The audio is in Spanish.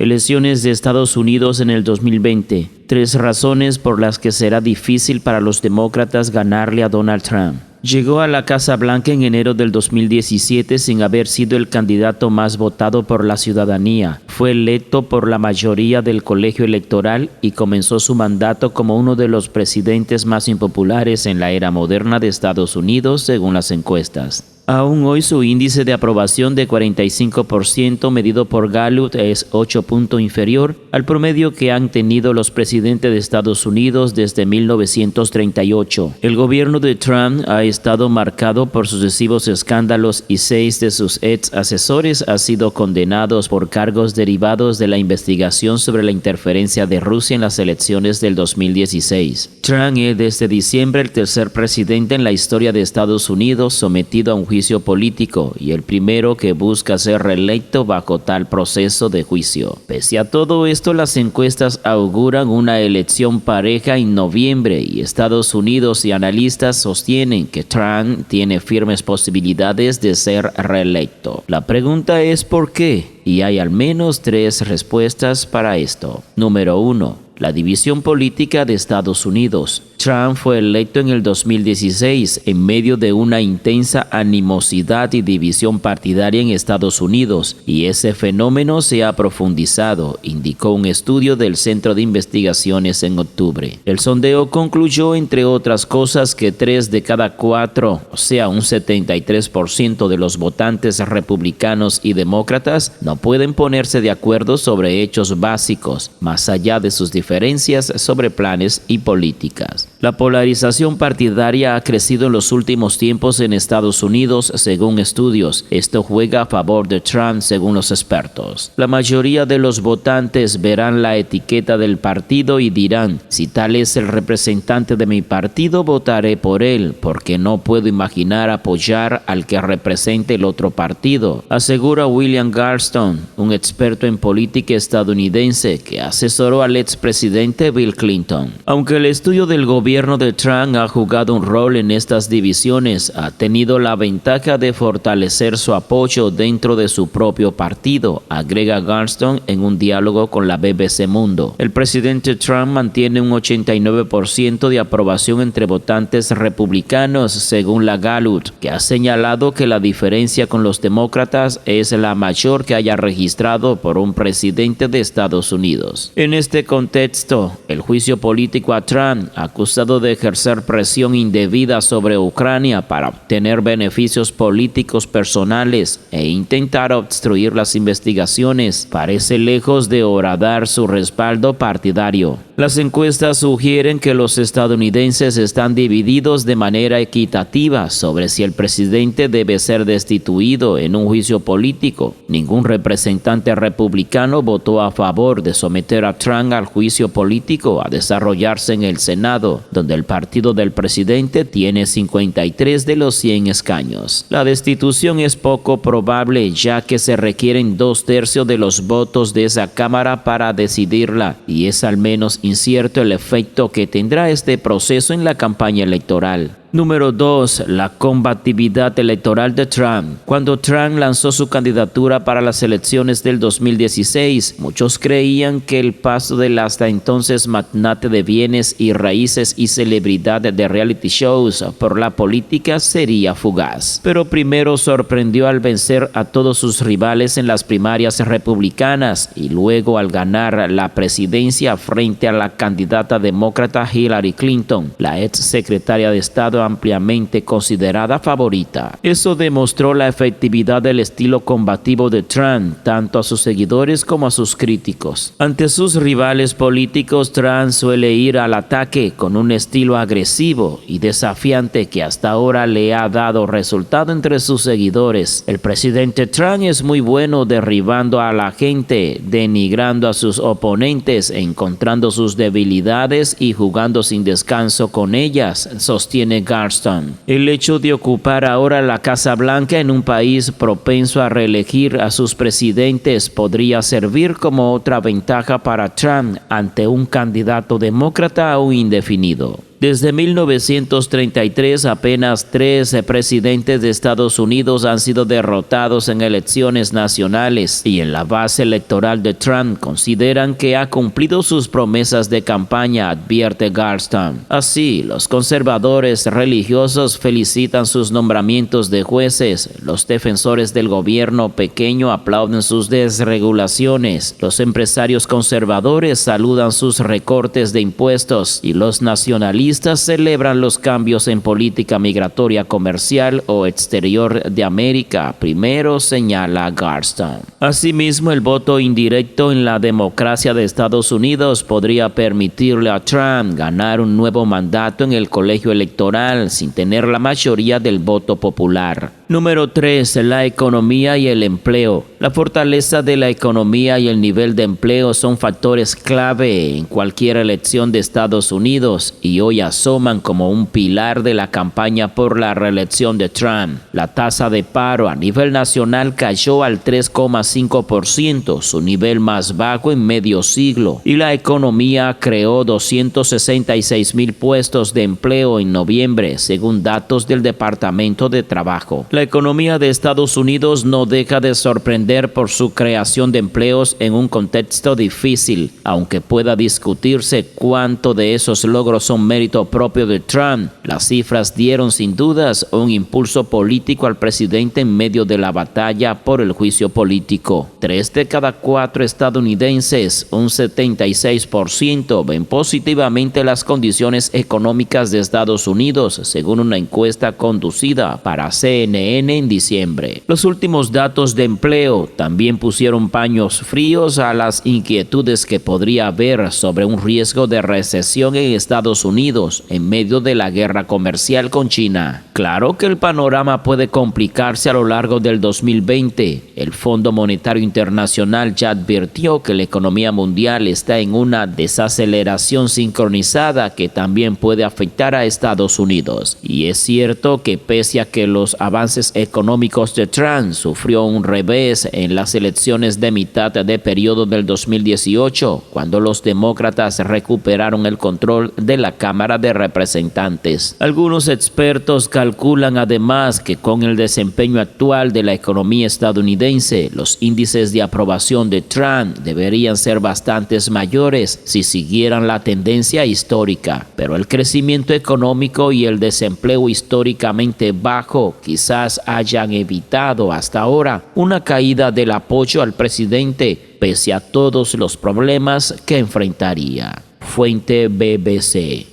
Elecciones de Estados Unidos en el 2020. 3 razones por las que será difícil para los demócratas ganarle a Donald Trump. Llegó a la Casa Blanca en enero del 2017 sin haber sido el candidato más votado por la ciudadanía. Fue electo por la mayoría del colegio electoral y comenzó su mandato como uno de los presidentes más impopulares en la era moderna de Estados Unidos, según las encuestas. Aún hoy su índice de aprobación de 45% medido por Gallup es 8 puntos inferior al promedio que han tenido los presidentes de Estados Unidos desde 1938. El gobierno de Trump ha estado marcado por sucesivos escándalos y 6 de sus ex asesores han sido condenados por cargos derivados de la investigación sobre la interferencia de Rusia en las elecciones del 2016. Trump es desde diciembre el tercer presidente en la historia de Estados Unidos sometido a un juicio político y el primero que busca ser reelecto bajo tal proceso de juicio. Pese a todo esto, las encuestas auguran una elección pareja en noviembre y Estados Unidos y analistas sostienen que Trump tiene firmes posibilidades de ser reelecto. La pregunta es ¿por qué? Y hay al menos 3 respuestas para esto. Número 1. La división política de Estados Unidos. Trump fue electo en el 2016 en medio de una intensa animosidad y división partidaria en Estados Unidos, y ese fenómeno se ha profundizado, indicó un estudio del Centro de Investigaciones en octubre. El sondeo concluyó, entre otras cosas, que 3 de cada 4, o sea, un 73% de los votantes republicanos y demócratas, no pueden ponerse de acuerdo sobre hechos básicos, más allá de sus diferencias sobre planes y políticas. La polarización partidaria ha crecido en los últimos tiempos en Estados Unidos, según estudios. Esto juega a favor de Trump, según los expertos. La mayoría de los votantes verán la etiqueta del partido y dirán, si tal es el representante de mi partido, votaré por él, porque no puedo imaginar apoyar al que represente el otro partido, asegura William Galston, un experto en política estadounidense que asesoró al expresidente Bill Clinton. Aunque el estudio del gobierno de Trump ha jugado un rol en estas divisiones, ha tenido la ventaja de fortalecer su apoyo dentro de su propio partido, agrega Galston en un diálogo con la BBC Mundo. El presidente Trump mantiene un 89% de aprobación entre votantes republicanos, según la Gallup, que ha señalado que la diferencia con los demócratas es la mayor que haya registrado por un presidente de Estados Unidos. En este contexto, el juicio político a Trump, acusado de ejercer presión indebida sobre Ucrania para obtener beneficios políticos personales e intentar obstruir las investigaciones, parece lejos de horadar su respaldo partidario. Las encuestas sugieren que los estadounidenses están divididos de manera equitativa sobre si el presidente debe ser destituido en un juicio político. Ningún representante republicano votó a favor de someter a Trump al juicio político a desarrollarse en el Senado, donde el partido del presidente tiene 53 de los 100 escaños. La destitución es poco probable, ya que se requieren 2/3 de los votos de esa Cámara para decidirla, y es al menos incierto el efecto que tendrá este proceso en la campaña electoral. Número 2. La combatividad electoral de Trump. Cuando Trump lanzó su candidatura para las elecciones del 2016, muchos creían que el paso del hasta entonces magnate de bienes y raíces y celebridad de reality shows por la política sería fugaz. Pero primero sorprendió al vencer a todos sus rivales en las primarias republicanas y luego al ganar la presidencia frente a la candidata demócrata Hillary Clinton, la ex secretaria de Estado ampliamente considerada favorita. Eso demostró la efectividad del estilo combativo de Trump, tanto a sus seguidores como a sus críticos. Ante sus rivales políticos, Trump suele ir al ataque con un estilo agresivo y desafiante que hasta ahora le ha dado resultado entre sus seguidores. El presidente Trump es muy bueno derribando a la gente, denigrando a sus oponentes, encontrando sus debilidades y jugando sin descanso con ellas, sostiene Galston. El hecho de ocupar ahora la Casa Blanca en un país propenso a reelegir a sus presidentes podría servir como otra ventaja para Trump ante un candidato demócrata aún indefinido. Desde 1933, apenas 3 presidentes de Estados Unidos han sido derrotados en elecciones nacionales y en la base electoral de Trump consideran que ha cumplido sus promesas de campaña, advierte Garston. Así, los conservadores religiosos felicitan sus nombramientos de jueces, los defensores del gobierno pequeño aplauden sus desregulaciones, los empresarios conservadores saludan sus recortes de impuestos y los nacionalistas celebran los cambios en política migratoria comercial o exterior de América, primero señala Garston. Asimismo, el voto indirecto en la democracia de Estados Unidos podría permitirle a Trump ganar un nuevo mandato en el colegio electoral sin tener la mayoría del voto popular. Número 3. La economía y el empleo. La fortaleza de la economía y el nivel de empleo son factores clave en cualquier elección de Estados Unidos y hoy asoman como un pilar de la campaña por la reelección de Trump. La tasa de paro a nivel nacional cayó al 3,5%, su nivel más bajo en medio siglo, y la economía creó 266,000 puestos de empleo en noviembre, según datos del Departamento de Trabajo. La economía de Estados Unidos no deja de sorprender por su creación de empleos en un contexto difícil, aunque pueda discutirse cuánto de esos logros son mérito propio de Trump. Las cifras dieron sin dudas un impulso político al presidente en medio de la batalla por el juicio político. 3 de cada 4 estadounidenses, un 76%, ven positivamente las condiciones económicas de Estados Unidos, según una encuesta conducida para CNN en diciembre. Los últimos datos de empleo también pusieron paños fríos a las inquietudes que podría haber sobre un riesgo de recesión en Estados Unidos en medio de la guerra comercial con China. Claro que el panorama puede complicarse a lo largo del 2020. El Fondo Monetario Internacional ya advirtió que la economía mundial está en una desaceleración sincronizada que también puede afectar a Estados Unidos. Y es cierto que pese a que los avances económicos de Trump sufrió un revés en las elecciones de mitad de periodo del 2018, cuando los demócratas recuperaron el control de la Cámara de Representantes. Algunos expertos calculan además que con el desempeño actual de la economía estadounidense, los índices de aprobación de Trump deberían ser bastante mayores si siguieran la tendencia histórica, pero el crecimiento económico y el desempleo históricamente bajo quizás hayan evitado hasta ahora una caída del apoyo al presidente pese a todos los problemas que enfrentaría. Fuente BBC.